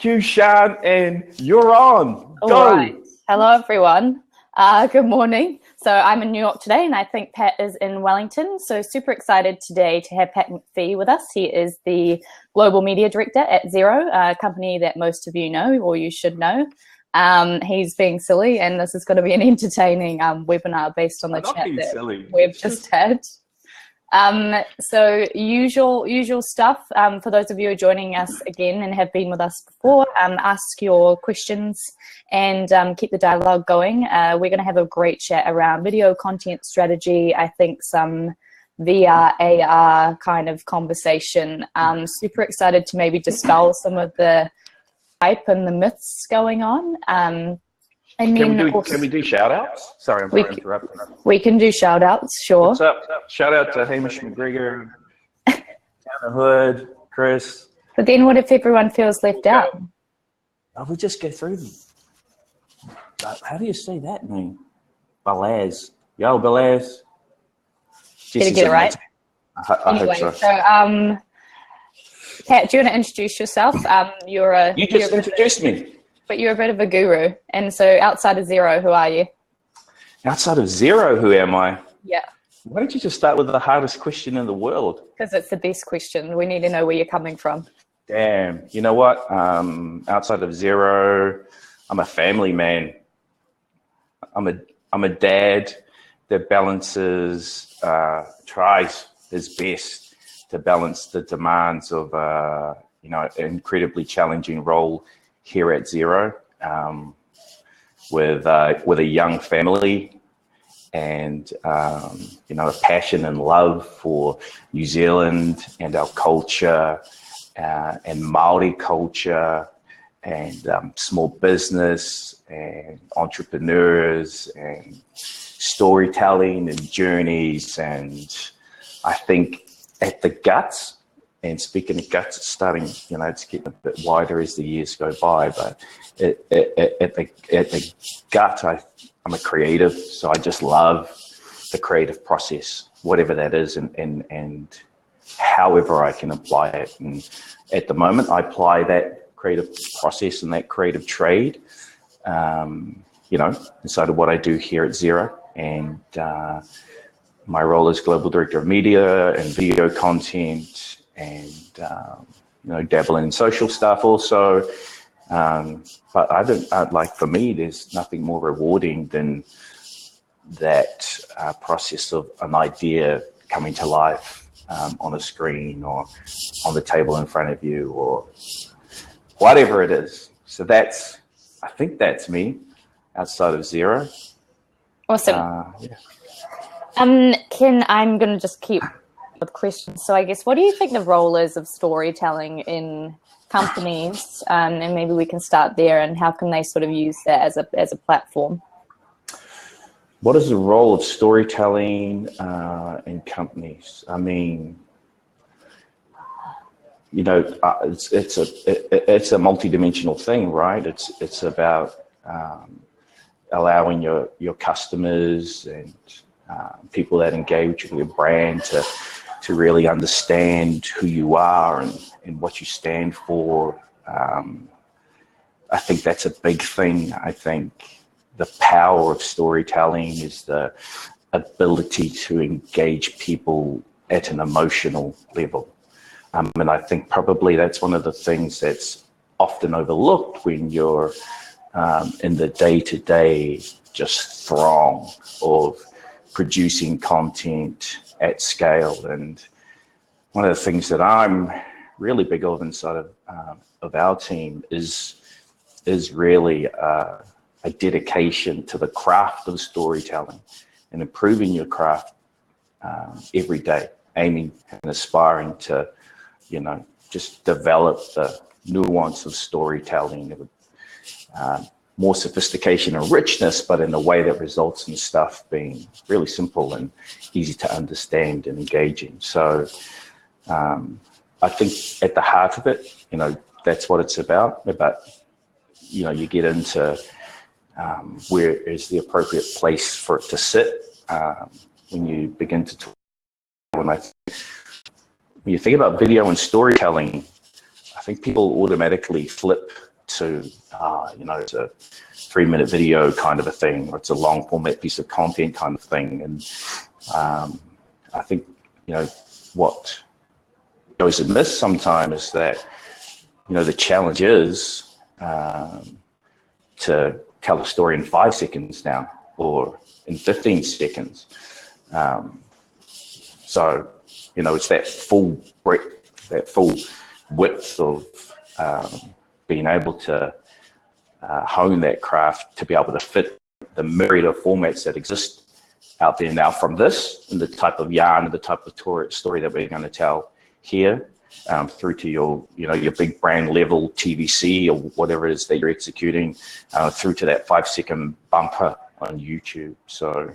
cue Sean, and you're on. Go. All right. Hello, everyone. Good morning. So I'm in New York today, and I think Pat is in Wellington. So super excited today to have Pat Macfie with us. He is the Global Media Director at Xero, a company that most of you know, or you should know. He's being silly, and this is going to be an entertaining webinar based on the chat that we've just had. So usual stuff, for those of you who are joining us again and have been with us before, ask your questions and keep the dialogue going. We're going to have a great chat around video content strategy, I think some VR, AR kind of conversation. Super excited to maybe dispel some of the hype and the myths going on. Can we do shout outs? Sorry, I'm interrupting. We can do shout outs, sure. What's up? Shout out to Hamish McGregor, Anna Hood, Chris. But then what if everyone feels left out? Oh, we just go through them. How do you say that name? Balaz. Yo, Balaz. Did you get it right? I hope so. Pat, do you want to introduce yourself? You just introduced me. But you're a bit of a guru. And so outside of Xero, who are you? Outside of Xero, who am I? Yeah. Why don't you just start with the hardest question in the world? Because it's the best question. We need to know where you're coming from. Damn. You know what? Outside of Xero, I'm a family man. I'm a dad that balances, tries his best to balance the demands of, an incredibly challenging role here at Xero, with a young family and a passion and love for New Zealand and our culture and Maori culture and small business and entrepreneurs and storytelling and journeys. And I think at the guts, and speaking of guts, it's starting, it's getting a bit wider as the years go by. But at the gut, I'm a creative, so I just love the creative process, whatever that is, and however I can apply it. And at the moment, I apply that creative process and that creative trade, inside of what I do here at Xero. And my role as Global Director of Media and Video Content, and dabble in social stuff also, but for me, there's nothing more rewarding than that process of an idea coming to life on a screen or on the table in front of you or whatever it is. So I think that's me outside of Xero. Awesome. I'm going to just keep with questions. So I guess, what do you think the role is of storytelling in companies? And maybe we can start there, and how can they sort of use that as a platform? What is the role of storytelling in companies? I mean, it's a multidimensional thing, right? It's about allowing your customers and people that engage with your brand to really understand who you are and what you stand for. I think that's a big thing. I think the power of storytelling is the ability to engage people at an emotional level. And I think probably that's one of the things that's often overlooked when you're in the day-to-day just throng of producing content at scale. And one of the things that I'm really big of inside of our team is really a dedication to the craft of storytelling and improving your craft every day, aiming and aspiring to, just develop the nuance of storytelling, more sophistication and richness, but in a way that results in stuff being really simple and easy to understand and engaging. So I think at the heart of it, that's what it's about. But, you get into where is the appropriate place for it to sit when you begin to talk. When you think about video and storytelling, I think people automatically flip to, it's a 3-minute video kind of a thing, or it's a long format piece of content kind of thing. And I think, what goes amiss sometimes is that, the challenge is to tell a story in 5 seconds now, or in 15 seconds. So, it's that full breadth, that full width of being able to hone that craft to be able to fit the myriad of formats that exist out there now, from this and the type of yarn and the type of story that we're going to tell here, through to your big brand level TVC or whatever it is that you're executing, through to that 5-second bumper on YouTube. So,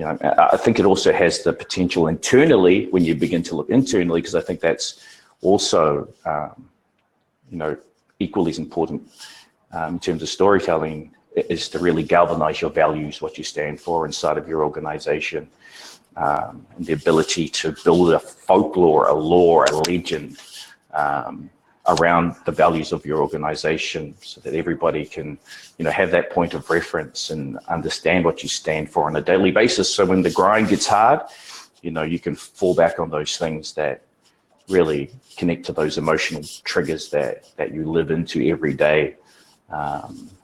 I think it also has the potential internally, when you begin to look internally, because I think that's also, equally as important in terms of storytelling, is to really galvanize your values, what you stand for inside of your organization, and the ability to build a folklore, a lore, a legend around the values of your organization, so that everybody can, have that point of reference and understand what you stand for on a daily basis. So when the grind gets hard, you can fall back on those things that really connect to those emotional triggers that you live into every day,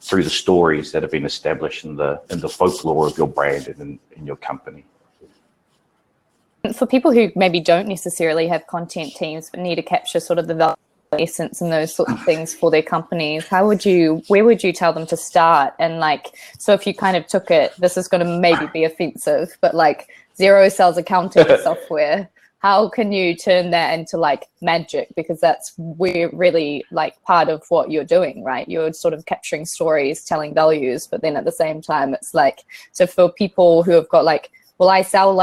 through the stories that have been established in the folklore of your brand and in your company. For people who maybe don't necessarily have content teams but need to capture sort of the value, essence and those sorts of things for their companies, where would you tell them to start? And so if you kind of took it, this is going to maybe be offensive, but Xero sells accounting software. How can you turn that into magic? Because that's really part of what you're doing, right? You're sort of capturing stories, telling values, but then at the same time, it's so for people who have got well, I sell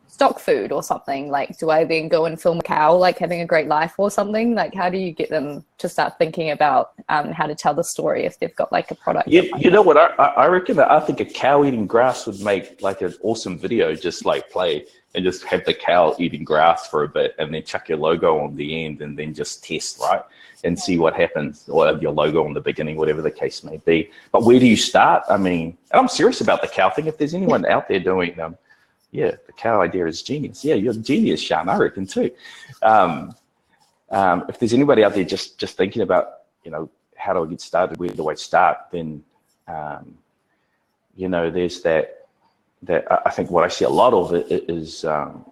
stock food or something, do I then go and film a cow having a great life or something? How do you get them to start thinking about how to tell the story if they've got a product? You know what, I reckon that I think a cow eating grass would make an awesome video, just play and just have the cow eating grass for a bit and then chuck your logo on the end and then just test, right? And see what happens, or have your logo on the beginning, whatever the case may be. But where do you start? I mean, and I'm serious about the cow thing. If there's anyone out there doing the cow idea is genius. Yeah, you're a genius, Sean, I reckon too. If there's anybody out there just thinking about, how do I get started, where do I start, then, there's that I think what I see a lot of it is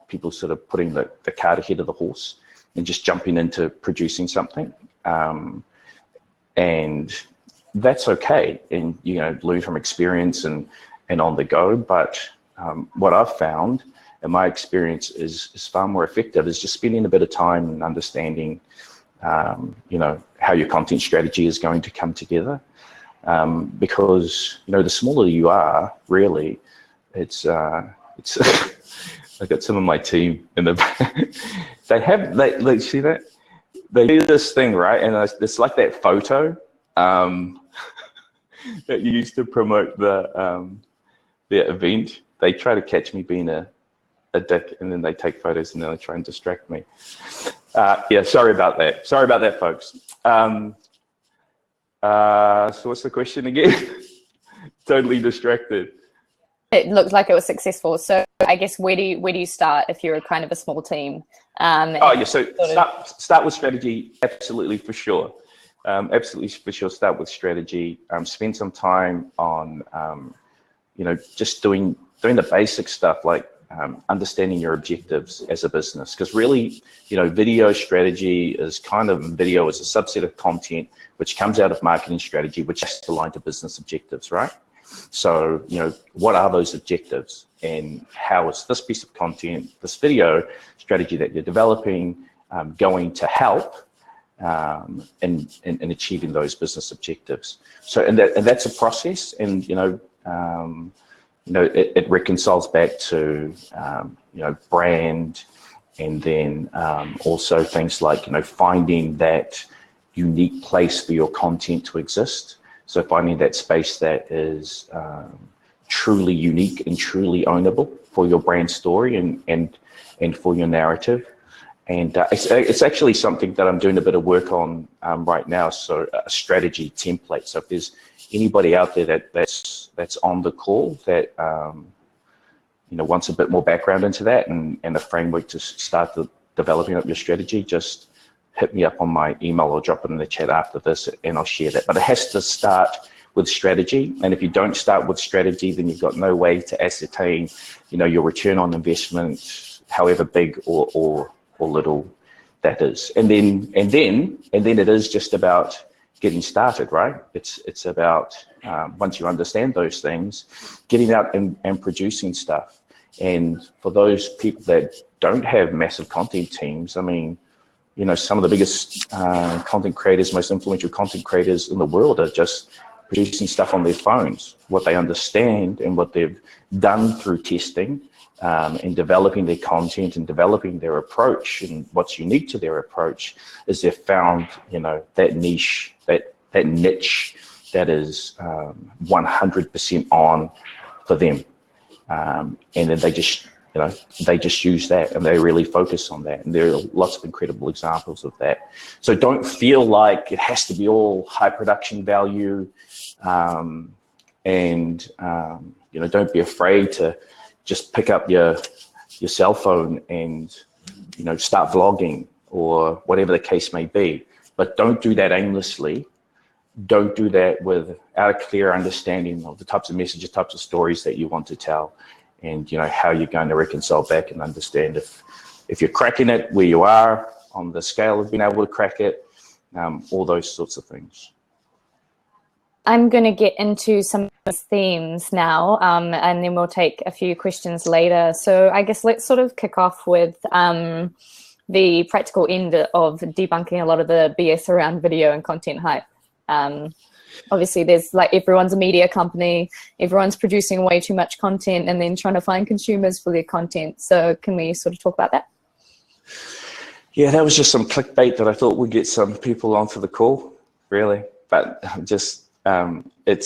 people sort of putting the cart ahead of the horse and just jumping into producing something. And that's okay. And, learn from experience and on the go. But what I've found in my experience is far more effective is just spending a bit of time and understanding, how your content strategy is going to come together. Because, the smaller you are, really, it's I've got some of my team in the they see that? They do this thing, right? And it's like that photo that you used to promote the event. They try to catch me being a dick, and then they take photos and then they try and distract me. Sorry about that. Sorry about that, folks. So what's the question again? Totally distracted. It looked like it was successful. So I guess where do you start if you're kind of a small team? So start with strategy, absolutely for sure. Absolutely for sure. Start with strategy. Spend some time on, just doing the basic stuff like understanding your objectives as a business. Because really, video strategy is video is a subset of content which comes out of marketing strategy, which has to align to business objectives, right? So, what are those objectives, and how is this piece of content, this video strategy that you're developing, going to help in achieving those business objectives? So, and that's a process, and it reconciles back to brand, and then also things like finding that unique place for your content to exist. So finding that space that is truly unique and truly ownable for your brand story and for your narrative, And it's actually something that I'm doing a bit of work on right now. So a strategy template. So if there's anybody out there that's on the call that wants a bit more background into that and a framework to start developing up your strategy, just hit me up on my email or drop it in the chat after this, and I'll share that. But it has to start with strategy, and if you don't start with strategy, then you've got no way to ascertain, your return on investment, however big or little that is. And then it is just about getting started, right? It's about once you understand those things, getting out and producing stuff. And for those people that don't have massive content teams, I mean, some of the biggest content creators, most influential content creators in the world are just producing stuff on their phones. What they understand and what they've done through testing and developing their content and developing their approach, and what's unique to their approach is they've found, that niche, that niche that is 100% on for them. And then they just use that, and they really focus on that. And there are lots of incredible examples of that. So don't feel like it has to be all high production value, and don't be afraid to just pick up your cell phone and start vlogging or whatever the case may be. But don't do that aimlessly. Don't do that without a clear understanding of the types of messages, types of stories that you want to tell, and how you're going to reconcile back and understand if you're cracking it where you are on the scale of being able to crack it, all those sorts of things. I'm going to get into some themes now, and then we'll take a few questions later. So I guess let's sort of kick off with the practical end of debunking a lot of the BS around video and content hype. Obviously, there's everyone's a media company, everyone's producing way too much content and then trying to find consumers for their content. So can we sort of talk about that? Yeah, that was just some clickbait that I thought would get some people onto the call, really. But just it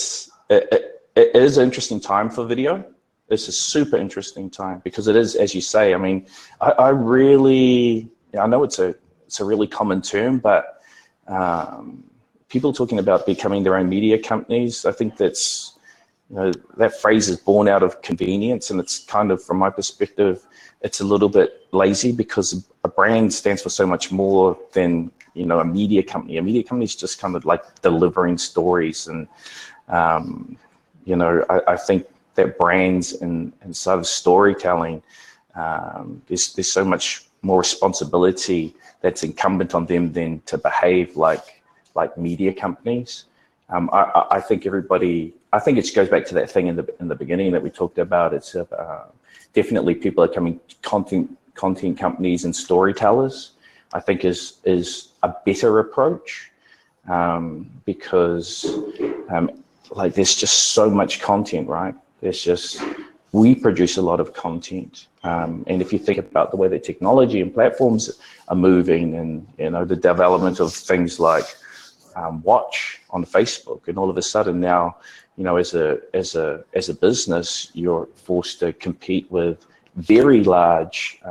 is an interesting time for video. It's a super interesting time because it is, as you say. I mean, I know it's a really common term, but people talking about becoming their own media companies, I think that's, that phrase is born out of convenience, and it's kind of, from my perspective, it's a little bit lazy because a brand stands for so much more than, a media company. A media company is just kind of like delivering stories, and, I think that brands and sort of storytelling, there's so much more responsibility that's incumbent on them than to behave like media companies. I think it goes back to that thing in the beginning that we talked about. It's definitely people are coming content companies and storytellers. I think is a better approach, because there's just so much content, right? We produce a lot of content, and if you think about the way that technology and platforms are moving, and the development of things like Watch on Facebook, and all of a sudden now, as a business, you're forced to compete with very large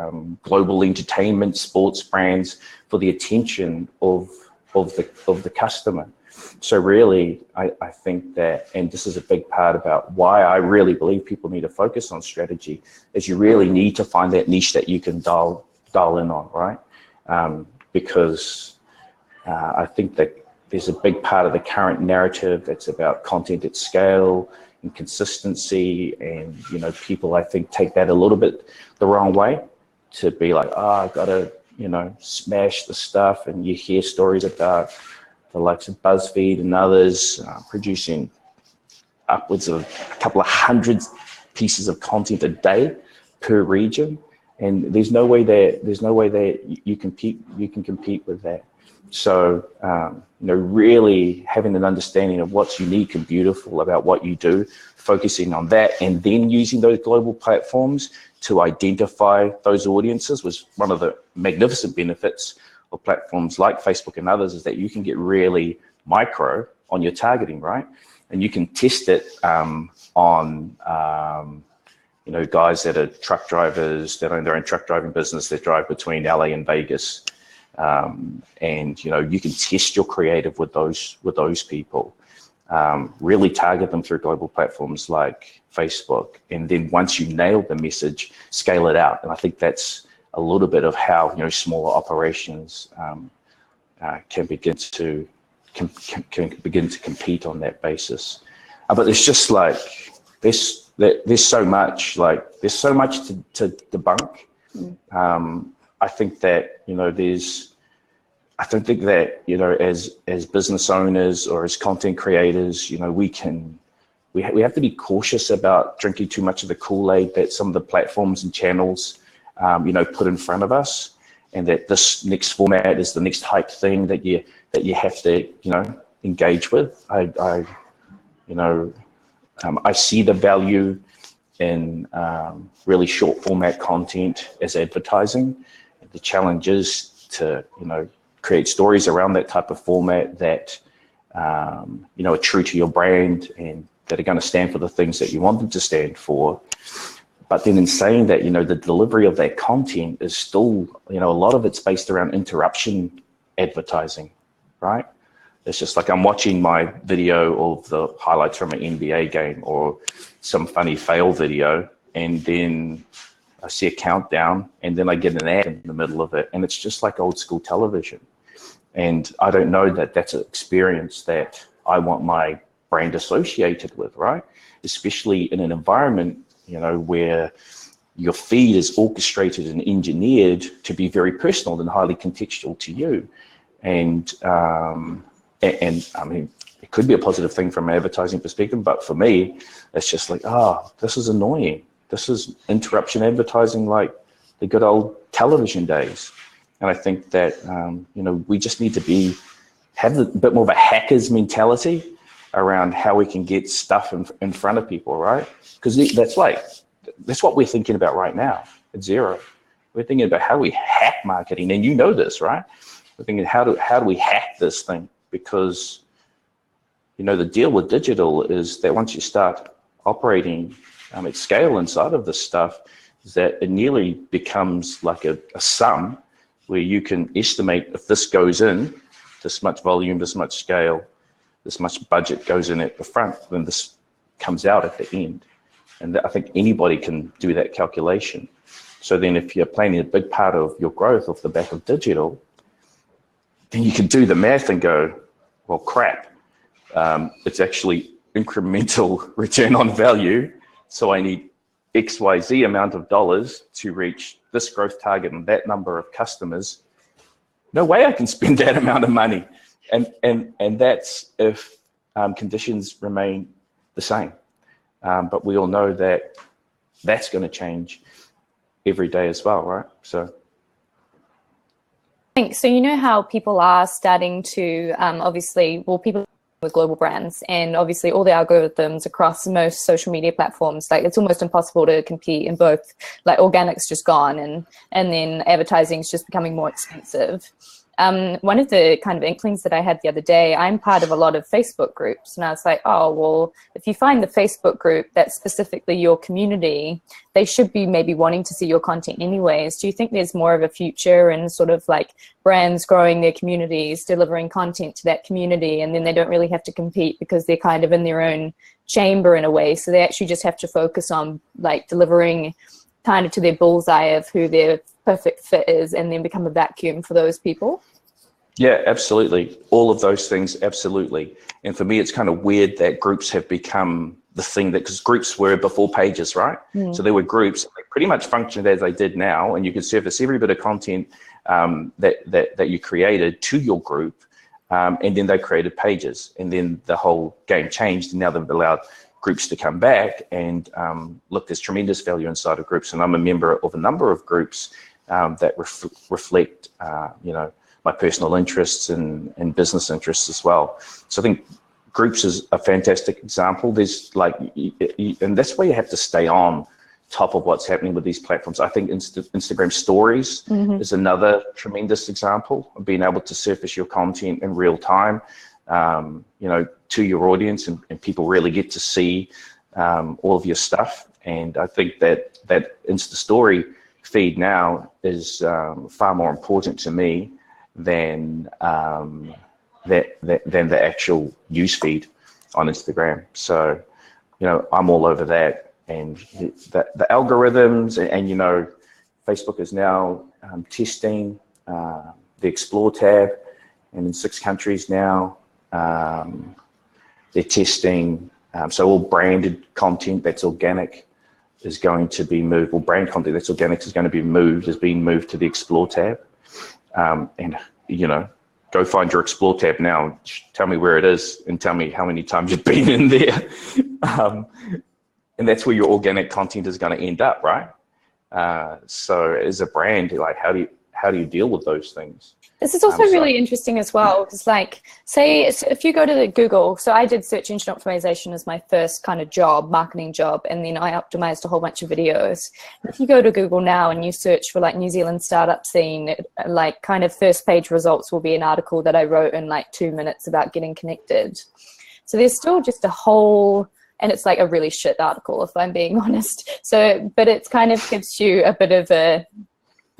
global entertainment, sports brands for the attention of the customer. So really, I think that, and this is a big part about why I really believe people need to focus on strategy, is you really need to find that niche that you can dial in on, right? Because I think that there's a big part of the current narrative that's about content at scale and consistency, and people, I think, take that a little bit the wrong way, to be like, I've got to smash the stuff. And you hear stories about the likes of BuzzFeed and others producing upwards of a couple of hundred pieces of content a day per region, and there's no way that you can compete with that. So, really having an understanding of what's unique and beautiful about what you do, focusing on that, and then using those global platforms to identify those audiences was one of the magnificent benefits of platforms like Facebook and others, is that you can get really micro on your targeting, right? And you can test it on you know, guys that are truck drivers that own their own truck driving business that drive between LA and Vegas. And, you know, you can test your creative with those people. Really target them through global platforms like Facebook. And then once you nail the message, scale it out. And I think that's a little bit of how, you know, smaller operations can begin to compete on that basis. But it's just like, there's so much, to debunk. I think that, you know, I don't think that, you know, as business owners or as content creators, you know, we have to be cautious about drinking too much of the Kool-Aid that some of the platforms and channels, you know, put in front of us, and that this next format is the next hype thing that you have to, you know, engage with. I see the value in really short format content as advertising. The challenge is to, you know, create stories around that type of format that, you know, are true to your brand and that are going to stand for the things that you want them to stand for. But then in saying that, you know, the delivery of that content is still, you know, a lot of it's based around interruption advertising, right? It's just like I'm watching my video of the highlights from an NBA game or some funny fail video, and then I see a countdown, and then I get an ad in the middle of it, and it's just like old school television. And I don't know that that's an experience that I want my brand associated with, right? Especially in an environment, you know, where your feed is orchestrated and engineered to be very personal and highly contextual to you. And I mean, it could be a positive thing from an advertising perspective, but for me, it's just like, this is annoying. This is interruption advertising like the good old television days. And I think that, you know, we just need to have a bit more of a hacker's mentality around how we can get stuff in front of people, right? Because that's what we're thinking about right now at Xero. We're thinking about how do we hack marketing, and you know this, right? We're thinking how do we hack this thing? Because, you know, the deal with digital is that once you start operating at scale inside of this stuff, is that it nearly becomes like a sum where you can estimate if this goes in, this much volume, this much scale, this much budget goes in at the front, then this comes out at the end. And I think anybody can do that calculation. So then if you're planning a big part of your growth off the back of digital, then you can do the math and go, well, crap, it's actually incremental return on value. So I need XYZ amount of dollars to reach this growth target and that number of customers. No way I can spend that amount of money. And that's if conditions remain the same. But we all know that that's going to change every day as well, right? So. Thanks. So you know how people are starting to obviously, well, people with global brands, and obviously all the algorithms across most social media platforms, like it's almost impossible to compete in both. Like organic's just gone, and then advertising's just becoming more expensive. One of the kind of inklings that I had the other day, I'm part of a lot of Facebook groups, and I was like, oh, well, if you find the Facebook group that's specifically your community, they should be maybe wanting to see your content anyways. Do you think there's more of a future in sort of like brands growing their communities, delivering content to that community, and then they don't really have to compete because they're kind of in their own chamber in a way, so they actually just have to focus on like delivering kind of to their bullseye of who their perfect fit is, and then become a vacuum for those people? Yeah, absolutely. All of those things, absolutely. And for me, it's kind of weird that groups have become the thing that, because groups were before pages, right? So there were groups that pretty much functioned as they did now, and you could surface every bit of content that you created to your group, and then they created pages, and then the whole game changed, and now they've allowed groups to come back. And look, there's tremendous value inside of groups, and I'm a member of a number of groups that reflect, you know, my personal interests and business interests as well. So I think groups is a fantastic example. There's like, and that's where you have to stay on top of what's happening with these platforms. I think Instagram stories is another tremendous example of being able to surface your content in real time, you know, to your audience, and people really get to see all of your stuff. And I think that Insta story feed now is far more important to me than the actual news feed on Instagram. So, I'm all over that. And the algorithms and Facebook is now testing the Explore tab, and in 6 countries now, they're testing. So all branded content that's organic is going to be moved, or brand content that's organic is going to be being moved to the Explore tab. And, go find your Explore tab now, tell me where it is, and tell me how many times you've been in there. And that's where your organic content is going to end up, right? So as a brand, like, how do you deal with those things? This is also really interesting as well, because say if you go to Google, so I did search engine optimization as my first kind of job, marketing job, and then I optimized a whole bunch of videos. If you go to Google now and you search for New Zealand startup scene, kind of first page results will be an article that I wrote in 2 minutes about getting connected. So there's still just a whole, and it's a really shit article if I'm being honest. So, but it kind of gives you a bit of a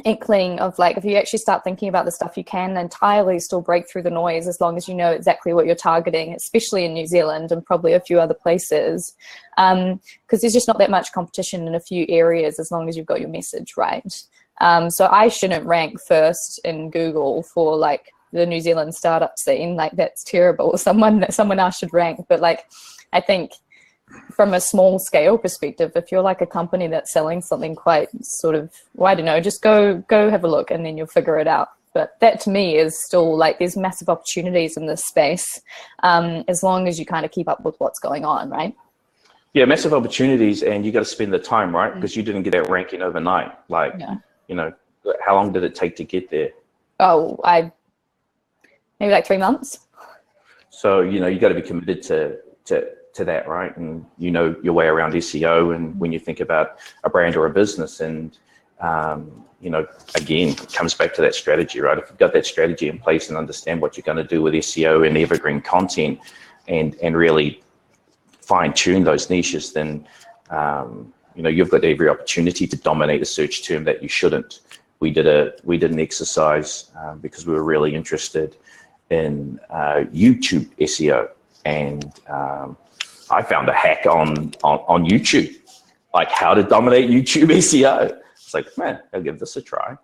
inkling of if you actually start thinking about the stuff, you can entirely still break through the noise as long as you know exactly what you're targeting, especially in New Zealand and probably a few other places, because there's just not that much competition in a few areas as long as you've got your message right. So I shouldn't rank first in Google for the New Zealand startup scene. That's terrible. Someone else should rank. But I think from a small scale perspective, if you're a company that's selling something quite sort of, well, I don't know, just go have a look and then you'll figure it out. But that to me is still there's massive opportunities in this space, as long as you kind of keep up with what's going on, right? Yeah, massive opportunities, and you got to spend the time, right? Because you didn't get that ranking overnight. How long did it take to get there? Oh, maybe 3 months. So, you got to be committed to that, right? And your way around SEO, and when you think about a brand or a business, and again, it comes back to that strategy, right? If you've got that strategy in place and understand what you're going to do with SEO and evergreen content, and really fine tune those niches, then you've got every opportunity to dominate a search term that you shouldn't. We did an exercise because we were really interested in YouTube SEO, and I found a hack on YouTube, how to dominate YouTube SEO. It's man, I'll give this a try.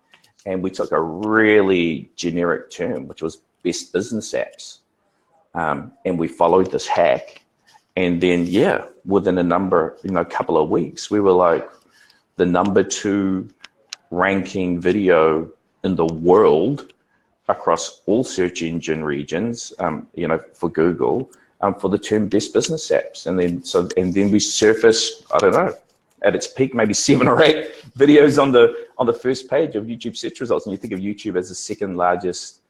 And we took a really generic term, which was best business apps. And we followed this hack. And then, within a couple of weeks, we were the number 2 ranking video in the world across all search engine regions, for Google. For the term best business apps. And then we surfaced, I don't know, at its peak, maybe 7 or 8 videos on the first page of YouTube search results. And you think of YouTube as the 2nd largest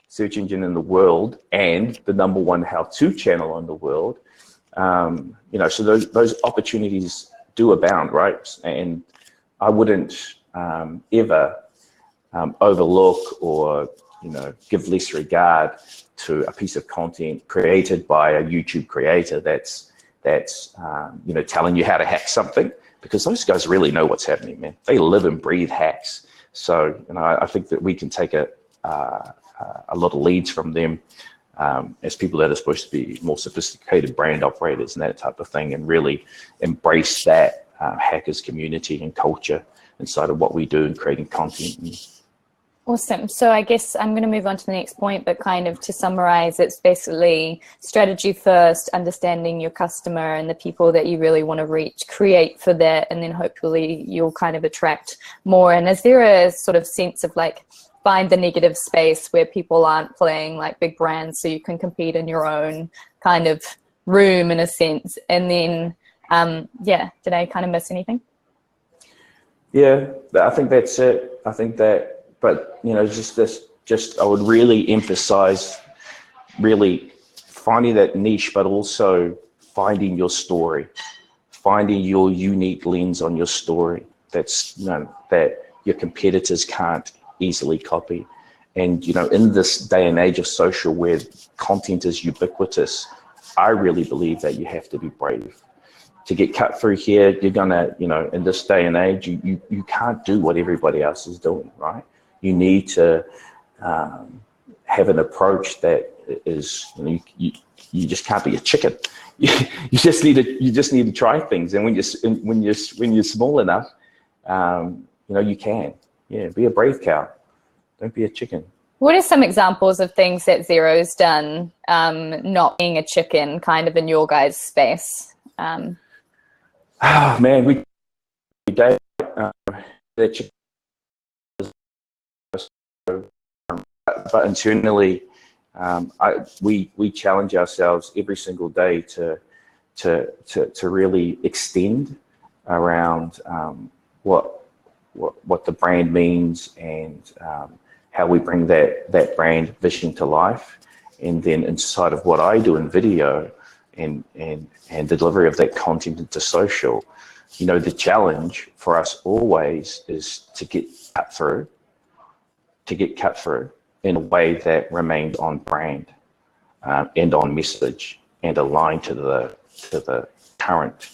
search engine in the world and the number 1 how-to channel in the world. So those opportunities do abound, right? And I wouldn't ever overlook or give less regard to a piece of content created by a YouTube creator that's telling you how to hack something, because those guys really know what's happening, man. They live and breathe hacks. So I think that we can take a lot of leads from them as people that are supposed to be more sophisticated brand operators and that type of thing, and really embrace that hackers community and culture inside of what we do in creating content. Awesome. So I guess I'm going to move on to the next point, but kind of to summarize, it's basically strategy first, understanding your customer and the people that you really want to reach, create for that, and then hopefully you'll kind of attract more. And is there a sort of sense of find the negative space where people aren't playing big brands, so you can compete in your own kind of room in a sense? And then, did I kind of miss anything? Yeah, I think that's it. I think that, but I would really emphasize really finding that niche, but also finding your story, finding your unique lens on your story that's that your competitors can't easily copy. And in this day and age of social where content is ubiquitous, I really believe that you have to be brave to get cut through here, you're gonna, in this day and age, you can't do what everybody else is doing, right? You need to have an approach that is, you just can't be a chicken. You just need to try things, and when you're small enough, you can. Yeah, be a brave cow. Don't be a chicken. What are some examples of things that Xero's done, not being a chicken, kind of in your guys' space? Oh man, we gave that chicken, but internally, we challenge ourselves every single day to really extend around what the brand means, and how we bring that brand vision to life. And then inside of what I do in video and delivery of that content into social, the challenge for us always is to get cut through in a way that remained on brand and on message and aligned to the current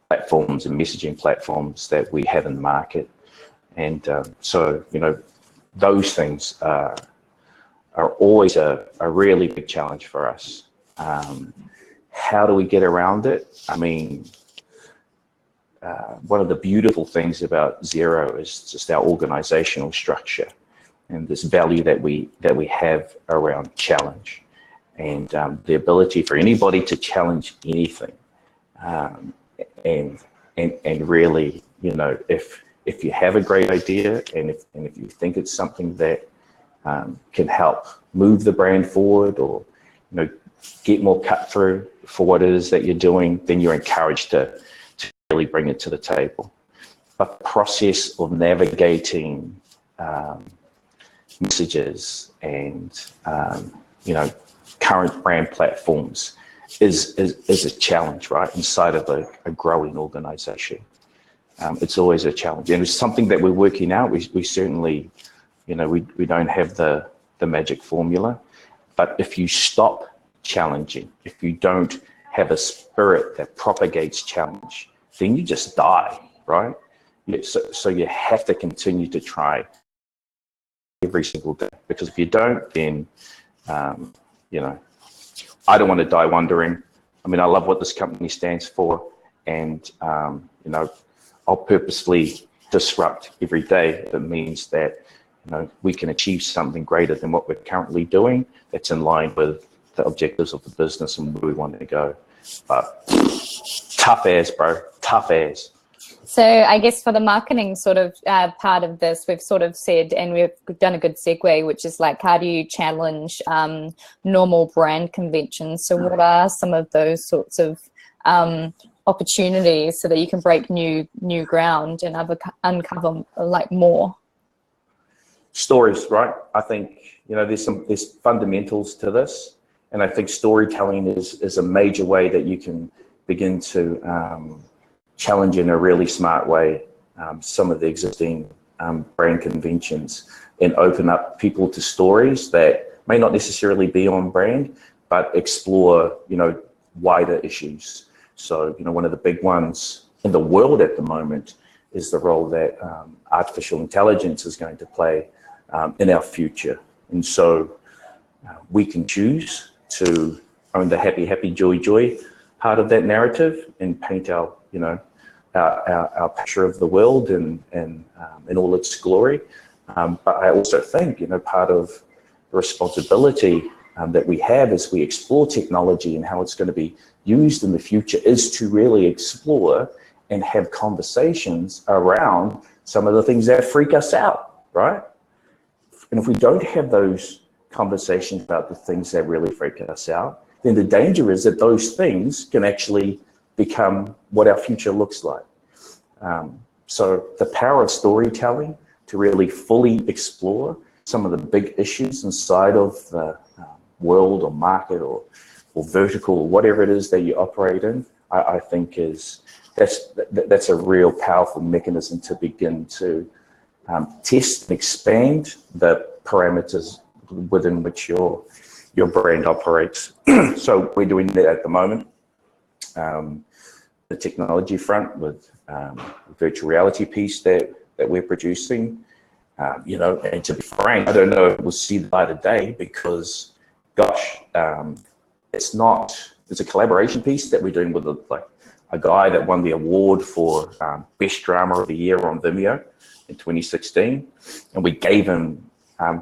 platforms and messaging platforms that we have in the market. And so, those things are always a really big challenge for us. How do we get around it? I mean, one of the beautiful things about Xero is just our organizational structure and this value that we have around challenge, and the ability for anybody to challenge anything, and really, if you have a great idea, and if you think it's something that can help move the brand forward, or get more cut through for what it is that you're doing, then you're encouraged to really bring it to the table. But the process of navigating messages and current brand platforms is a challenge, right? Inside of a growing organization. It's always a challenge, and it's something that we're working out. We certainly, we don't have the magic formula, but if you stop challenging, if you don't have a spirit that propagates challenge, then you just die, right? So you have to continue to try every single day, because if you don't, then I don't want to die wondering. I mean, I love what this company stands for, and I'll purposefully disrupt every day if it means that we can achieve something greater than what we're currently doing, that's in line with the objectives of the business and where we want to go. But tough as, bro, tough as. So I guess for the marketing sort of part of this, we've sort of said, and we've done a good segue, which is like, how do you challenge normal brand conventions? So what are some of those sorts of opportunities so that you can break new ground and uncover like more? Stories, right? I think there's fundamentals to this, and I think storytelling is a major way that you can begin to challenge in a really smart way some of the existing brand conventions, and open up people to stories that may not necessarily be on brand, but explore wider issues. So one of the big ones in the world at the moment is the role that artificial intelligence is going to play in our future. And so we can choose to own the happy, joy part of that narrative and paint our our picture of the world and in all its glory. But I also think part of the responsibility that we have as we explore technology and how it's going to be used in the future is to really explore and have conversations around some of the things that freak us out, right? And if we don't have those conversations about the things that really freak us out, then the danger is that those things can actually become what our future looks like. So the power of storytelling to really fully explore some of the big issues inside of the world or market or vertical or whatever it is that you operate in, I think that's a real powerful mechanism to begin to test and expand the parameters within which your brand operates. So we're doing that at the moment. the technology front with the virtual reality piece that we're producing. You know, and to be frank, I don't know if we'll see the light of day because, gosh, it's a collaboration piece that we're doing with a guy that won the award for Best Drama of the Year on Vimeo in 2016, and we gave him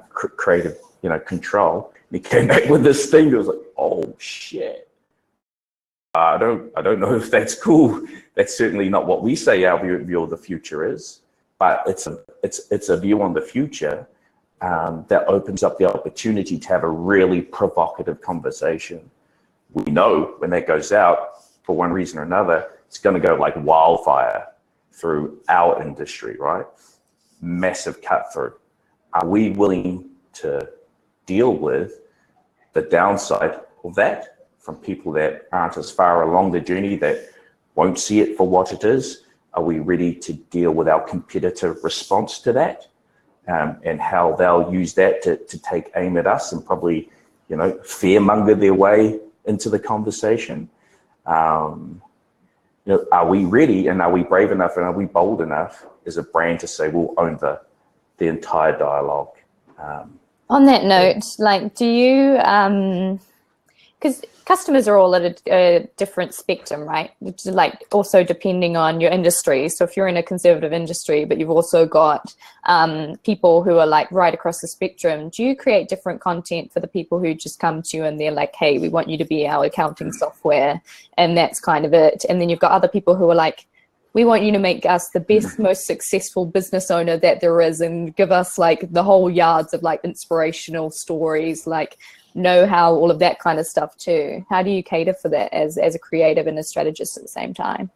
creative, you know, control. And he came back with this thing that was like, oh shit. I don't know if that's cool. That's certainly not what we say our view of the future is, but it's a view on the future that opens up the opportunity to have a really provocative conversation. We know when that goes out, for one reason or another, it's going to go like wildfire through our industry, right? Massive cut through. Are we willing to deal with the downside of that from people that aren't as far along the journey, that won't see it for what it is? Are we ready to deal with our competitor response to that, and how they'll use that to take aim at us and probably, you know, fearmonger their way into the conversation? You know, are we ready, and are we brave enough, and are we bold enough as a brand to say we'll own the entire dialogue? On that note, like, do you, because customers are all at a different spectrum, right? Like, also depending on your industry. So if you're in a conservative industry, but you've also got people who are like right across the spectrum, do you create different content for the people who just come to you and they're like, hey, we want you to be our accounting software, and that's kind of it? And then you've got other people who are like, we want you to make us the best, most successful business owner that there is, and give us like the whole yards of like inspirational stories, like know-how, all of that kind of stuff too. How do you cater for that as a creative and a strategist at the same time?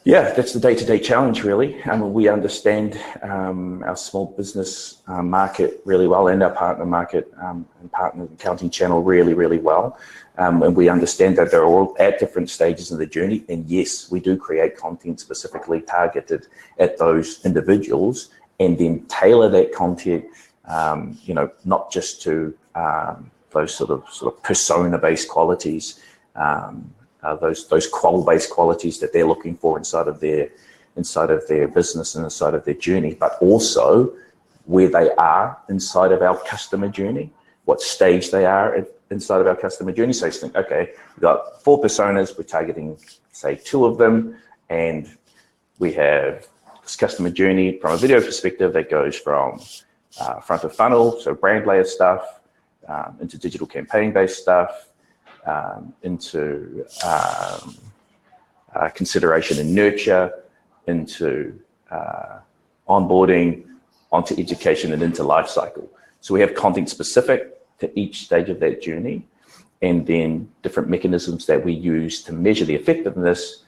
Yeah, that's the day-to-day challenge, really. I mean, we understand our small business market really well, and our partner market and partner accounting channel really, really well. And we understand that they're all at different stages of the journey. And yes, we do create content specifically targeted at those individuals, and then tailor that content, you know, not just to those sort of persona-based qualities, those qual-based qualities that they're looking for inside of their business and inside of their journey, but also where they are inside of our customer journey, what stage they are inside of our customer journey. So you think, okay, we've got 4 personas, we're targeting, say, 2 of them, and we have this customer journey from a video perspective that goes from front of funnel, so brand layer stuff, into digital campaign-based stuff, into consideration and nurture, into onboarding, onto education, and into life cycle. So we have content specific to each stage of that journey, and then different mechanisms that we use to measure the effectiveness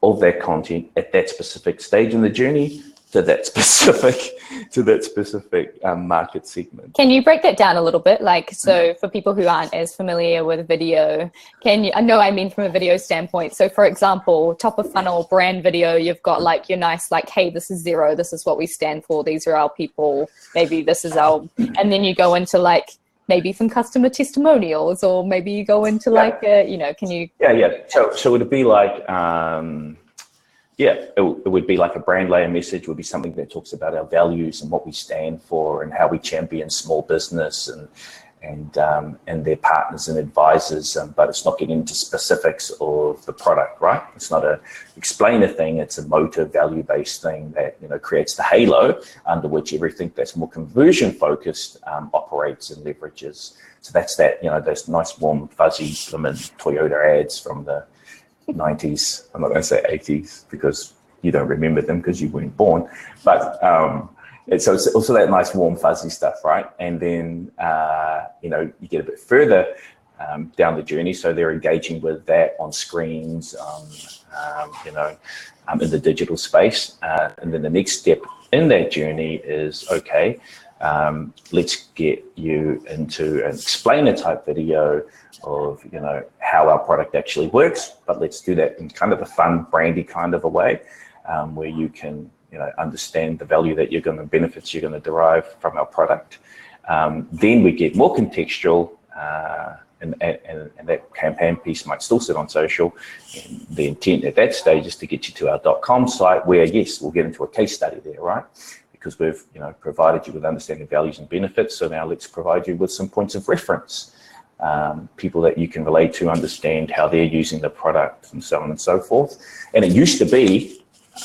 of that content at that specific stage in the journey to that specific market segment. Can you break that down a little bit? Like, so for people who aren't as familiar with video, I mean from a video standpoint. So for example, top of funnel brand video, you've got like your nice, like, hey, this is Xero, this is what we stand for, these are our people, maybe this is our, and then you go into like maybe some customer testimonials, or maybe you go into like, you know, can you? Yeah. So would it be like, it would be like a brand layer message would be something that talks about our values and what we stand for and how we champion small business and their partners and advisors, but it's not getting into specifics of the product, right? It's not a explainer thing, it's a motive value-based thing that, you know, creates the halo under which everything that's more conversion focused operates and leverages. So that's that, you know, those nice warm fuzzy lemon Toyota ads from the 90s. I'm not going to say 80s because you don't remember them because you weren't born, but so it's also that nice warm fuzzy stuff, right? And then you know, you get a bit further down the journey, so they're engaging with that on screens, you know, in the digital space, and then the next step in that journey is, okay, let's get you into an explainer type video of, you know, how our product actually works, but let's do that in kind of a fun, brandy kind of a way, where you can, you know, understand the value that benefits you're going to derive from our product. Then we get more contextual and that campaign piece might still sit on social. And the intent at that stage is to get you to our .com site where, yes, we'll get into a case study there, right? Because we've provided you with understanding values and benefits. So now let's provide you with some points of reference, people that you can relate to, understand how they're using the product, and so on and so forth. And it used to be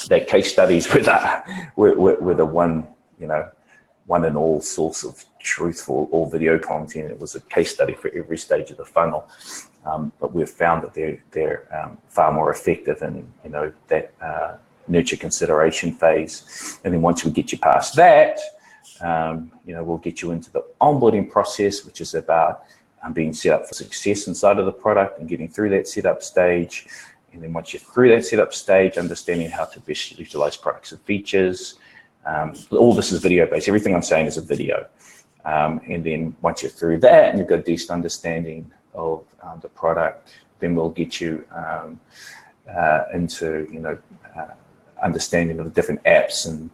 that case studies were the one and all source of truth for all video content. It was a case study for every stage of the funnel. But we've found that they're far more effective in that nurture consideration phase. And then once we get you past that, we'll get you into the onboarding process, which is about being set up for success inside of the product and getting through that setup stage. And then once you're through that setup stage, understanding how to best utilize products and features. All this is video based. Everything I'm saying is a video. And then once you're through that and you've got a decent understanding of the product, then we'll get you into understanding of the different apps and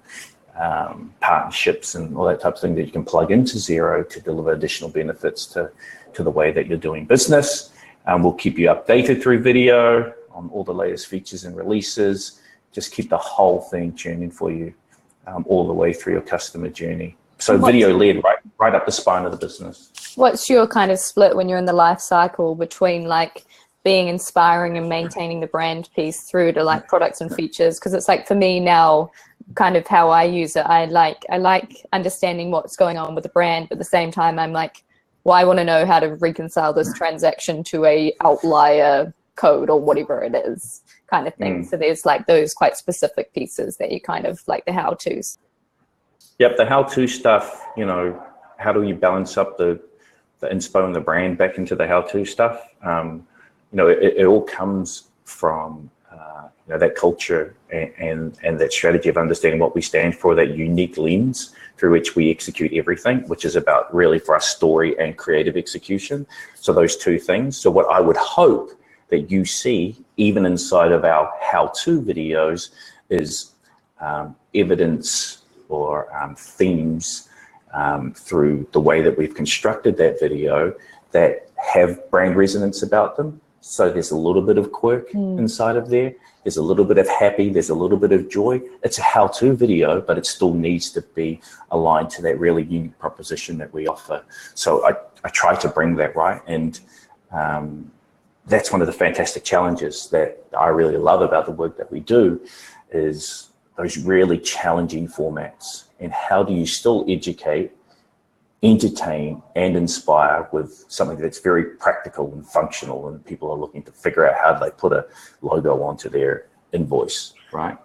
partnerships and all that type of thing that you can plug into Xero to deliver additional benefits to the way that you're doing business. We'll keep you updated through video on all the latest features and releases. Just keep the whole thing tuning for you all the way through your customer journey. So video led right up the spine of the business. What's your kind of split when you're in the life cycle between like being inspiring and maintaining the brand piece through to like products and features? Because it's like for me now, kind of how I use it, I like understanding what's going on with the brand, but at the same time I'm like, well, I want to know how to reconcile this transaction to a outlier code or whatever it is kind of thing. So there's like those quite specific pieces that you kind of like the how-tos. Yep, the how-to stuff, how do you balance up the inspo and the brand back into the how-to stuff? It all comes from that culture and that strategy of understanding what we stand for, that unique lens through which we execute everything, which is about really for us story and creative execution. So those two things. So what I would hope that you see even inside of our how-to videos is evidence or themes through the way that we've constructed that video that have brand resonance about them. So there's a little bit of quirk inside of there. There's a little bit of happy. There's a little bit of joy. It's a how-to video, but it still needs to be aligned to that really unique proposition that we offer. So I try to bring that right. And that's one of the fantastic challenges that I really love about the work that we do is those really challenging formats. And how do you still educate, entertain, and inspire with something that's very practical and functional, and people are looking to figure out how they put a logo onto their invoice, right?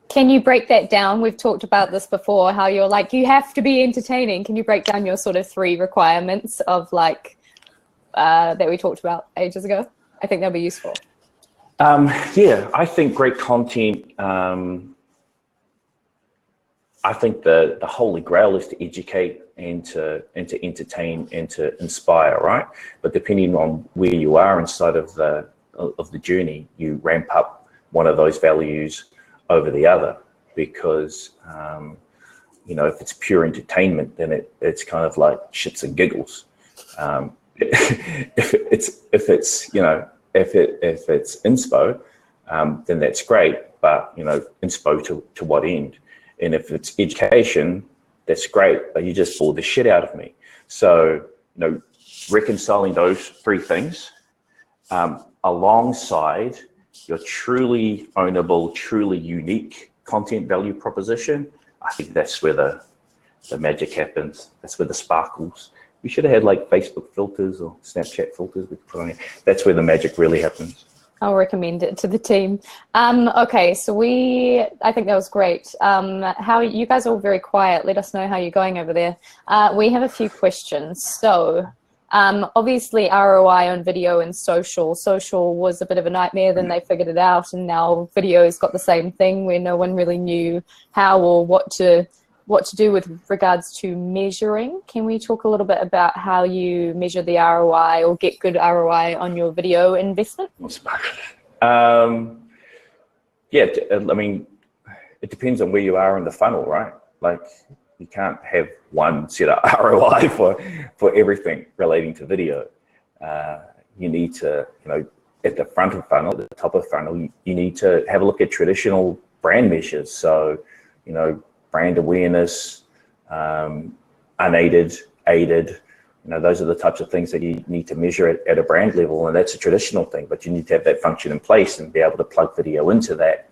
Can you break that down? We've talked about this before, how you're like, you have to be entertaining. Can you break down your sort of 3 requirements of like, that we talked about ages ago? I think that'll be useful. Yeah, I think great content, I think the holy grail is to educate and to entertain and to inspire, right? But depending on where you are inside of the journey, you ramp up one of those values over the other, because if it's pure entertainment, then it's kind of like shits and giggles. If it's inspo, then that's great, but inspo to what end? And if it's education, that's great, but you just bore the shit out of me. So, reconciling those 3 things alongside your truly ownable, truly unique content value proposition, I think that's where the magic happens. That's where the sparkles. We should have had like Facebook filters or Snapchat filters we could put on here. That's where the magic really happens. I'll recommend it to the team. Okay, so I think that was great. How you guys are all very quiet. Let us know how you're going over there. We have a few questions. So obviously ROI on video and social. Social was a bit of a nightmare, then they figured it out, and now video's got the same thing where no one really knew how or what to do with regards to measuring. Can we talk a little bit about how you measure the ROI or get good ROI on your video investment? Yeah, I mean, it depends on where you are in the funnel, right? Like you can't have one set of ROI for everything relating to video. You need to, at the front of funnel, at the top of funnel, you need to have a look at traditional brand measures. So, brand awareness, unaided, aided, those are the types of things that you need to measure at a brand level, and that's a traditional thing, but you need to have that function in place and be able to plug video into that.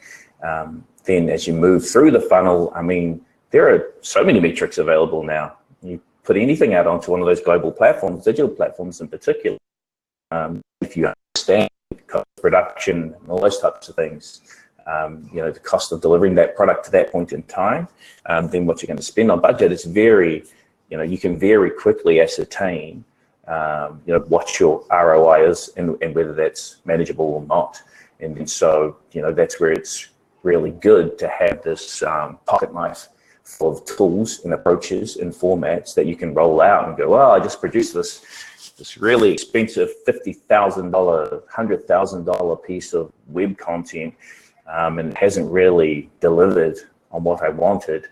Then as you move through the funnel, I mean, there are so many metrics available now. You put anything out onto one of those global platforms, digital platforms in particular, if you understand cost of production and all those types of things, the cost of delivering that product to that point in time, then what you're going to spend on budget is very, you can very quickly ascertain, what your ROI is and whether that's manageable or not. And so, that's where it's really good to have this pocket knife full of tools and approaches and formats that you can roll out and go, well, I just produced this really expensive $50,000, $100,000 piece of web content, and it hasn't really delivered on what I wanted.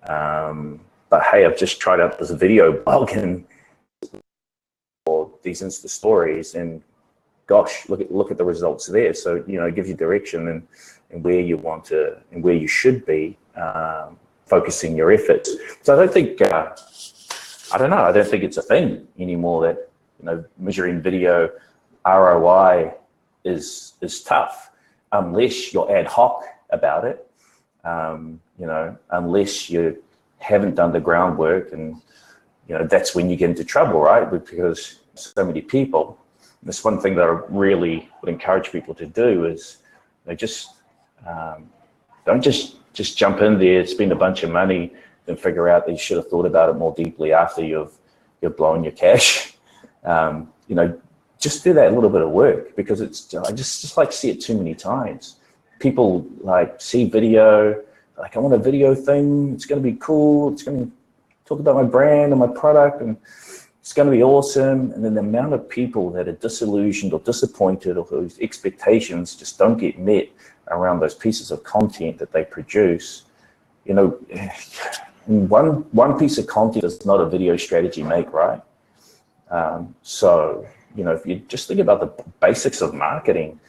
But hey, I've just tried out this video blog and or these Insta stories, and gosh, look at the results there. So it gives you direction and where you want to and where you should be focusing your efforts. So I don't think I don't think it's a thing anymore that measuring video ROI is tough, unless you're ad hoc about it. Unless you haven't done the groundwork, and that's when you get into trouble, right? Because so many people. That's one thing that I really would encourage people to do is don't just jump in there, spend a bunch of money, and figure out that you should have thought about it more deeply after you've blown your cash. Just do that little bit of work, because I just like see it too many times. People see video, I want a video thing, it's going to be cool, it's going to talk about my brand and my product, and it's going to be awesome. And then the amount of people that are disillusioned or disappointed, or whose expectations just don't get met around those pieces of content that they produce. One piece of content is not a video strategy make, right? So, if you just think about the basics of marketing,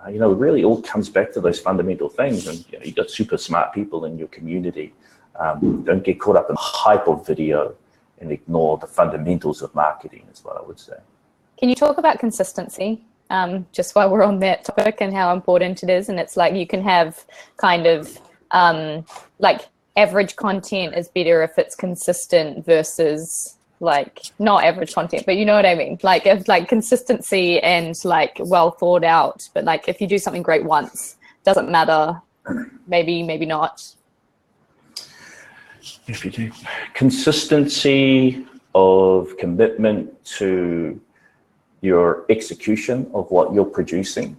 it really all comes back to those fundamental things. And you've got super smart people in your community. Don't get caught up in the hype of video and ignore the fundamentals of marketing, is what I would say. Can you talk about consistency, just while we're on that topic, and how important it is? And it's like you can have kind of average content is better if it's consistent versus not average content, but you know what I mean? If consistency and well thought out, but if you do something great once, doesn't matter, maybe not. If you do consistency of commitment to your execution of what you're producing,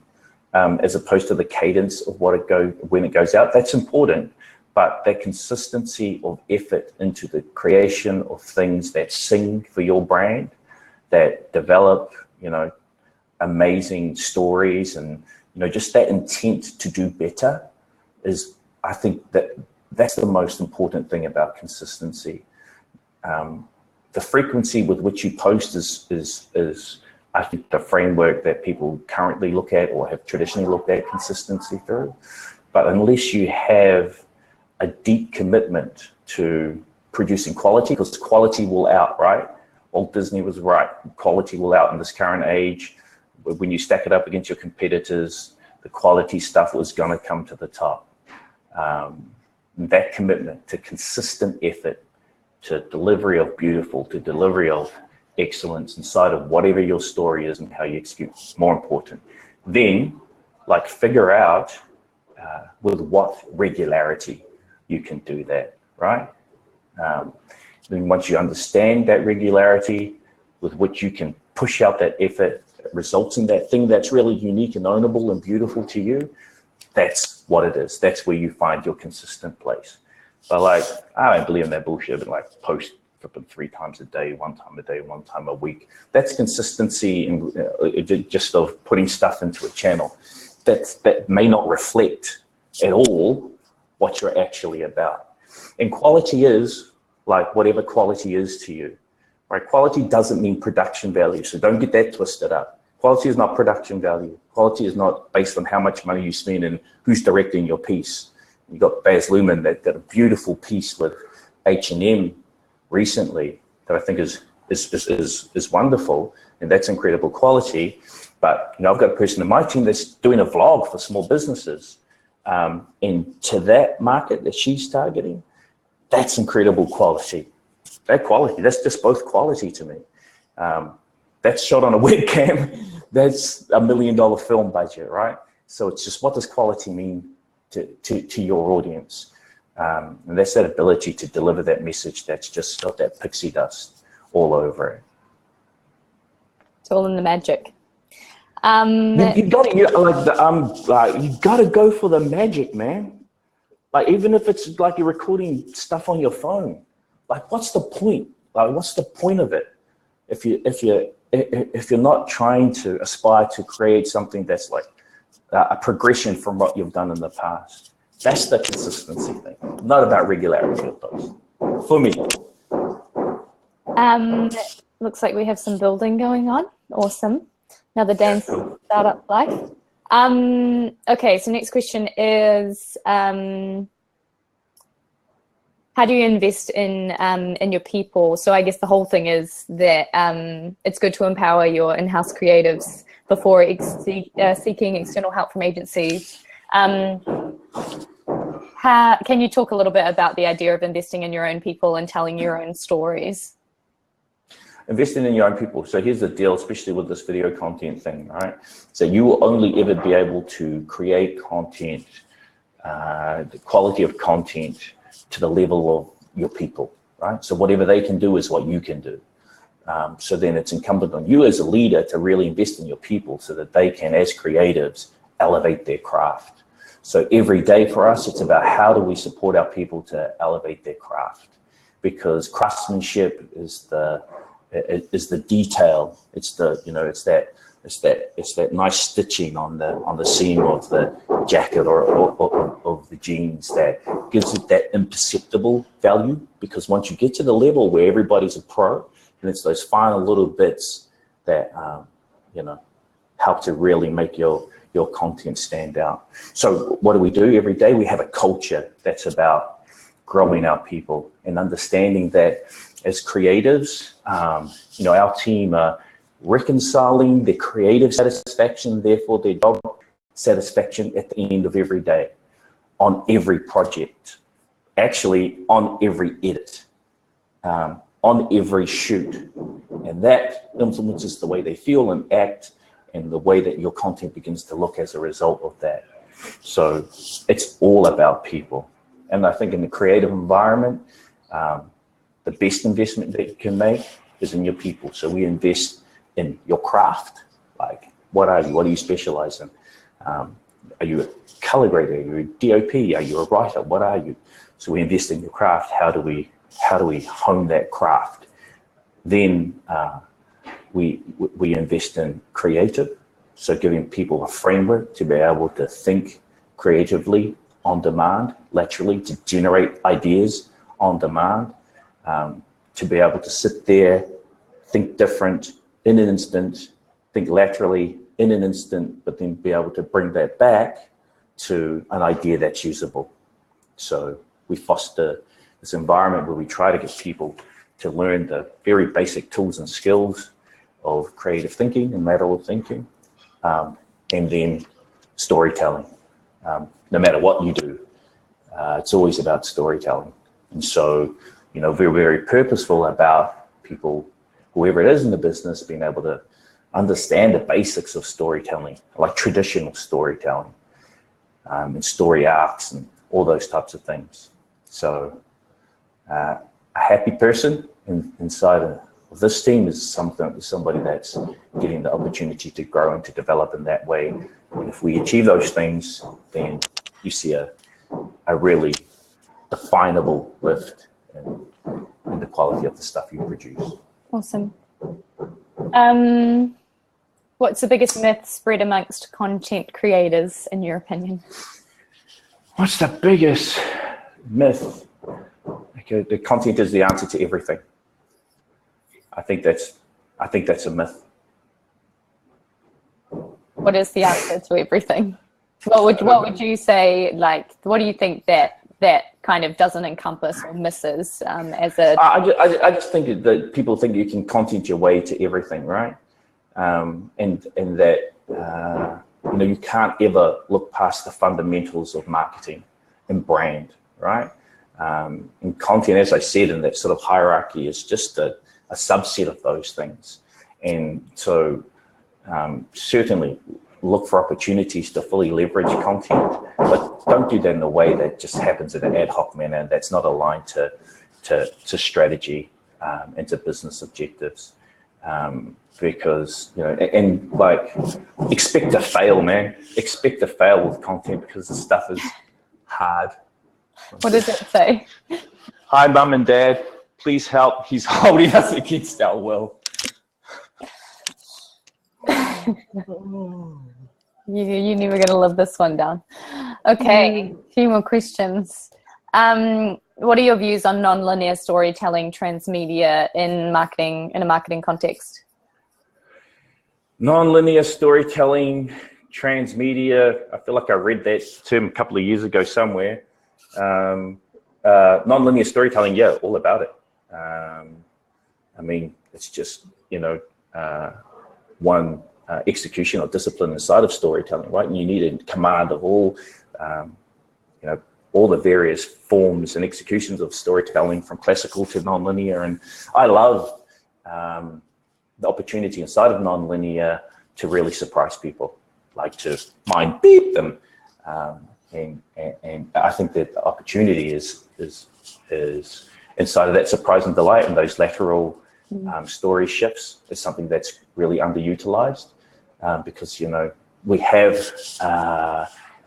as opposed to the cadence of when it goes out, that's important. But that consistency of effort into the creation of things that sing for your brand, that develop, amazing stories, and just that intent to do better is, I think that's the most important thing about consistency. The frequency with which you post is I think the framework that people currently look at or have traditionally looked at consistency through. But unless you have a deep commitment to producing quality, because quality will out, right? Walt Disney was right. Quality will out in this current age. When you stack it up against your competitors, the quality stuff was going to come to the top. That commitment to consistent effort, to delivery of beautiful, to delivery of excellence inside of whatever your story is and how you execute is more important. Then, figure out with what regularity you can do that, right? Then once you understand that regularity with which you can push out that effort that results in that thing that's really unique and ownable and beautiful to you, that's what it is. That's where you find your consistent place. But I don't believe in that bullshit, but post flipping 3 times a day, 1 time a day, 1 time a week. That's consistency and just of putting stuff into a channel. That may not reflect at all what you're actually about. And quality is whatever quality is to you. right? Quality doesn't mean production value, so don't get that twisted up. Quality is not production value. Quality is not based on how much money you spend and who's directing your piece. You got Baz Luhrmann that got a beautiful piece with H&M recently that I think is wonderful, and that's incredible quality. But I've got a person in my team that's doing a vlog for small businesses, and to that market that she's targeting, that's incredible quality. That quality, that's just both quality to me. That's shot on a webcam. That's $1 million film budget, right? So it's just, what does quality mean to your audience? And that's that ability to deliver that message that's just got that pixie dust all over it. It's all in the magic. You gotta go for the magic, man. Like, even if it's like you're recording stuff on your phone, like, what's the point? Like, what's the point of it if you're not trying to aspire to create something that's like a progression from what you've done in the past? That's the consistency thing, not about regularity of those, for me. Looks like we have some building going on. Awesome. Another day in startup life. Okay, so next question is, how do you invest in your people? So I guess the whole thing is that it's good to empower your in-house creatives before seeking external help from agencies. Can you talk a little bit about the idea of investing in your own people and telling your own stories? Investing in your own people. So here's the deal, especially with this video content thing, right? So you will only ever be able to create content, the quality of content, to the level of your people, right? So whatever they can do is what you can do. So then it's incumbent on you as a leader to really invest in your people so that they can, as creatives, elevate their craft. So every day for us, it's about how do we support our people to elevate their craft, because craftsmanship is the detail. It's the, it's that nice stitching on the seam of the jacket or of the jeans that gives it that imperceptible value. Because once you get to the level where everybody's a pro, and it's those final little bits that help to really make your content stand out. So what do? Every day we have a culture that's about growing our people and understanding that as creatives, our team are reconciling their creative satisfaction, therefore their job satisfaction at the end of every day, on every project, actually on every edit, on every shoot. And that influences the way they feel and act and the way that your content begins to look as a result of that. So it's all about people. And I think in the creative environment, the best investment that you can make is in your people. So we invest in your craft. Like, what are you? What do you specialize in? Are you a color grader? Are you a DOP? Are you a writer? What are you? So we invest in your craft. How do we hone that craft? Then we invest in creative. So giving people a framework to be able to think creatively on demand, laterally, to generate ideas on demand, to be able to sit there, think different in an instant, think laterally in an instant, but then be able to bring that back to an idea that's usable. So we foster this environment where we try to get people to learn the very basic tools and skills of creative thinking and lateral thinking, and then storytelling. No matter what you do, it's always about storytelling. And so, we're very purposeful about people, whoever it is in the business, being able to understand the basics of storytelling, like traditional storytelling, and story arcs and all those types of things. So a happy person inside of this team is somebody that's getting the opportunity to grow and to develop in that way. And if we achieve those things, then you see a really definable lift in the quality of the stuff you produce. Awesome. What's the biggest myth spread amongst content creators, in your opinion? What's the biggest myth? Okay, the content is the answer to everything. I think that's a myth. What is the answer to everything? What would you say, like, what do you think that kind of doesn't encompass or misses as a... I just think that people think you can content your way to everything, right? And that, you know, you can't ever look past the fundamentals of marketing and brand, right? And content, as I said, in that sort of hierarchy is just a subset of those things. And so certainly look for opportunities to fully leverage content, but don't do that in a way that just happens in an ad hoc manner that's not aligned to strategy and to business objectives. Because, you know, and like, expect to fail, man. Expect to fail with content because the stuff is hard. What does it say? Hi, Mum and Dad. Please help. He's holding us against our will. You're never going to live this one down. Okay, a few more questions. What are your views on nonlinear storytelling, transmedia in a marketing context? Nonlinear storytelling, transmedia. I feel like I read that term a couple of years ago somewhere. Nonlinear storytelling, yeah, all about it. I mean, it's just, you know, one execution or discipline inside of storytelling, right? And you need a command of all, you know, all the various forms and executions of storytelling, from classical to nonlinear. And I love the opportunity inside of nonlinear to really surprise people, like to mind beep them. And I think that the opportunity is inside of that surprise and delight, and those lateral story shifts is something that's really underutilized, because, you know, we have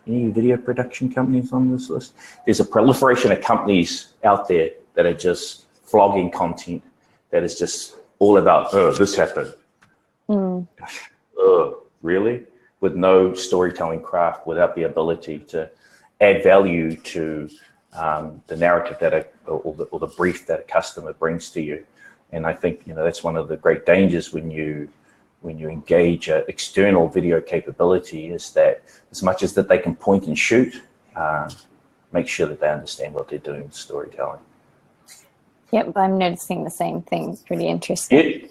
any video production companies on this list? There's a proliferation of companies out there that are just flogging content that is just all about, oh, this happened. Oh, really? With no storytelling craft, without the ability to add value to the narrative that or the brief that a customer brings to you. And I think, you know, that's one of the great dangers when you engage external video capability, is that as much as that they can point and shoot, make sure that they understand what they're doing with storytelling. Yep, I'm noticing the same thing. It's pretty interesting. Yeah.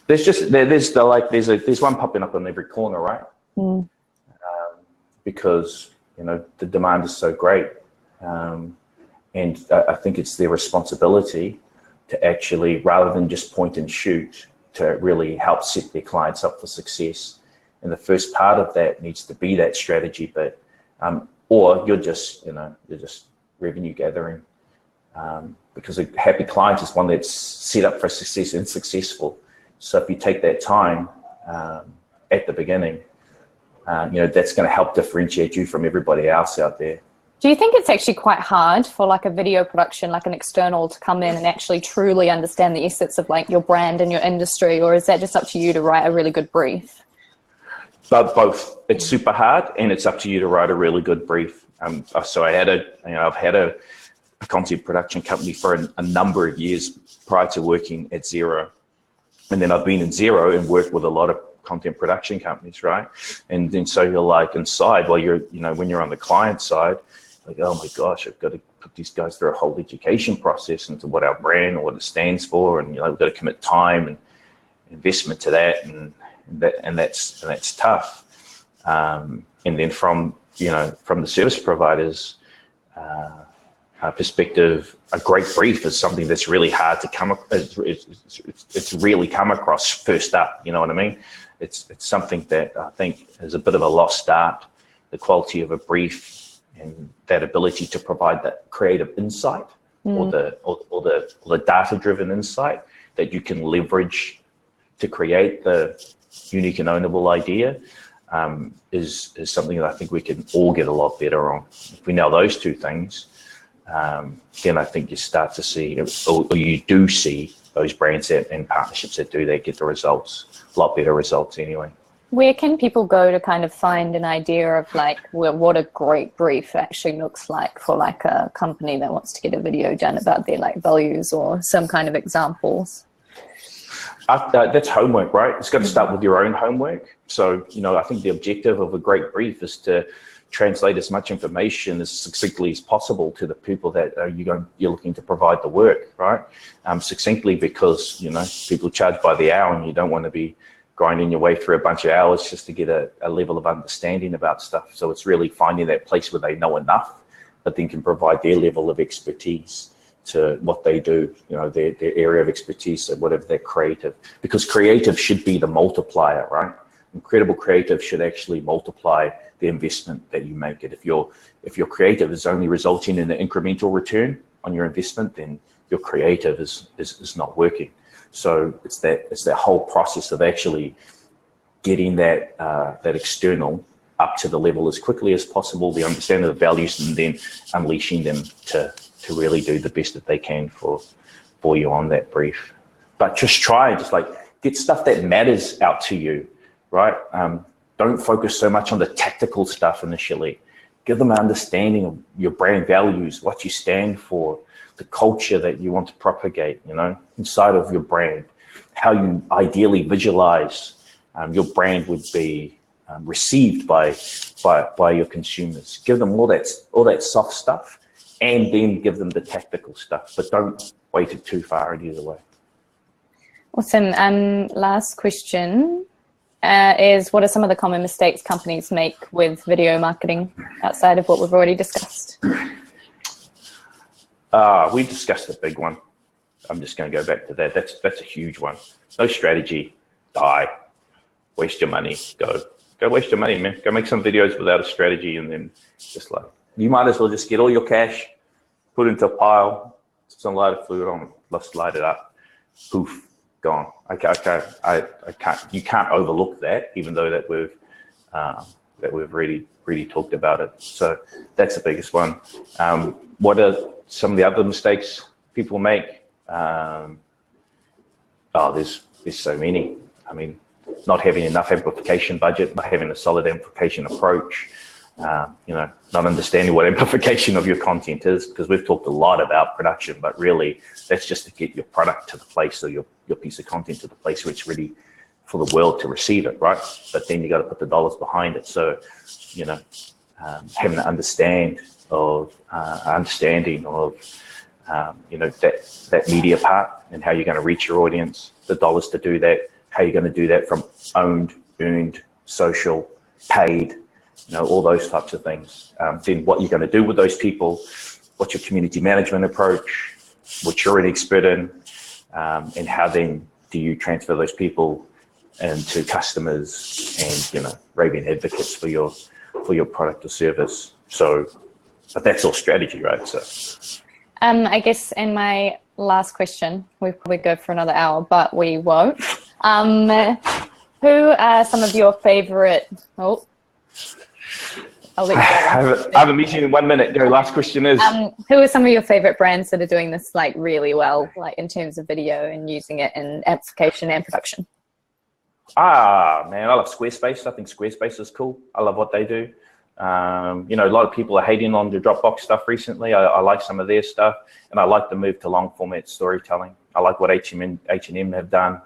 There's one popping up on every corner, right? Because, you know, the demand is so great. And I think it's their responsibility to actually, rather than just point and shoot, to really help set their clients up for success. And the first part of that needs to be that strategy, but or you're just revenue gathering, because a happy client is one that's set up for success and successful. So if you take that time at the beginning, you know, that's going to help differentiate you from everybody else out there. Do you think it's actually quite hard for like a video production, like an external, to come in and actually truly understand the essence of like your brand and your industry, or is that just up to you to write a really good brief? But both. It's super hard, and it's up to you to write a really good brief. So I've had a content production company for a number of years prior to working at Xero, and then I've been in Xero and worked with a lot of content production companies, right? And then so you're like inside, while you're, you know, when you're on the client side, like, oh my gosh, I've got to put these guys through a whole education process into what our brand and what it stands for, and, you know, we've got to commit time and investment to that, and that's tough. And then from the service providers perspective, a great brief is something that's really hard to come. It's really come across first up. You know what I mean? It's something that I think is a bit of a lost art. The quality of a brief and that ability to provide that creative insight, or the data-driven insight that you can leverage to create the unique and ownable idea, is something that I think we can all get a lot better on. If we nail those two things, then I think you start to see, or you do see, those brands and partnerships that do that get the results, a lot better results anyway. Where can people go to kind of find an idea of like what a great brief actually looks like for like a company that wants to get a video done about their like values or some kind of examples? That's homework, right? It's got to start with your own homework. So, I think the objective of a great brief is to translate as much information as succinctly as possible to the people that you're looking to provide the work, right? Succinctly because, people charge by the hour and you don't want to be grinding your way through a bunch of hours just to get a level of understanding about stuff. So it's really finding that place where they know enough, but then can provide their level of expertise to what they do, their area of expertise, or whatever they're creative. Because creative should be the multiplier, right? Incredible creative should actually multiply the investment that you make it. If your creative is only resulting in an incremental return on your investment, then your creative is not working. So it's that whole process of actually getting that external up to the level as quickly as possible, the understanding of the values, and then unleashing them to really do the best that they can for you on that brief. But just get stuff that matters out to you, right? Don't focus so much on the tactical stuff initially. Give them an understanding of your brand values, what you stand for, the culture that you want to propagate, inside of your brand, how you ideally visualize your brand would be received by your consumers. Give them all that soft stuff, and then give them the tactical stuff, but don't weight it too far in either way. Awesome. Last question is, what are some of the common mistakes companies make with video marketing outside of what we've already discussed? We discussed a big one. I'm just going to go back to that. That's a huge one. No strategy, die, waste your money, go waste your money, man. Go make some videos without a strategy, and then you might as well just get all your cash, put it into a pile, some lighter fluid on, let's light it up, poof, gone. I can't. You can't overlook that, even though that we've really talked about it. So that's the biggest one. What are some of the other mistakes people make? There's so many. I mean, not having enough amplification budget, not having a solid amplification approach, not understanding what amplification of your content is, because we've talked a lot about production, but really that's just to get your product to the place, or your piece of content to the place where it's ready for the world to receive it, right? But then you got to put the dollars behind it. So, having an understanding of that media part and how you're going to reach your audience, the dollars to do that, how you're going to do that from owned, earned, social, paid, all those types of things. Then what you're going to do with those people, what's your community management approach, what you're an expert in, and how then do you transfer those people into customers and raving advocates for your product or service. So, but that's all strategy, right? So, I guess in my last question, we probably go for another hour, but we won't. Who are some of your favorite? Oh, I'll let you go. I have a meeting in 1 minute. Go. Last question is. Who are some of your favorite brands that are doing this really well, in terms of video and using it in amplification and production? Man, I love Squarespace. I think Squarespace is cool. I love what they do. A lot of people are hating on the Dropbox stuff recently. I like some of their stuff, and I like the move to long format storytelling. I like what H&M have done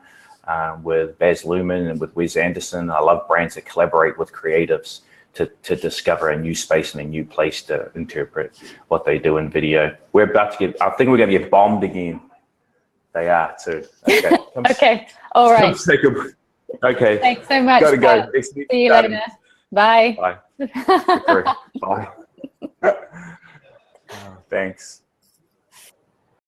with Baz Luhrmann and with Wes Anderson. I love brands that collaborate with creatives to discover a new space and a new place to interpret what they do in video. I think we're going to get bombed again. They are too. Okay. Okay. All right. Okay. Thanks so much. Gotta go. See you later. Bye. Bye. Bye. Thanks.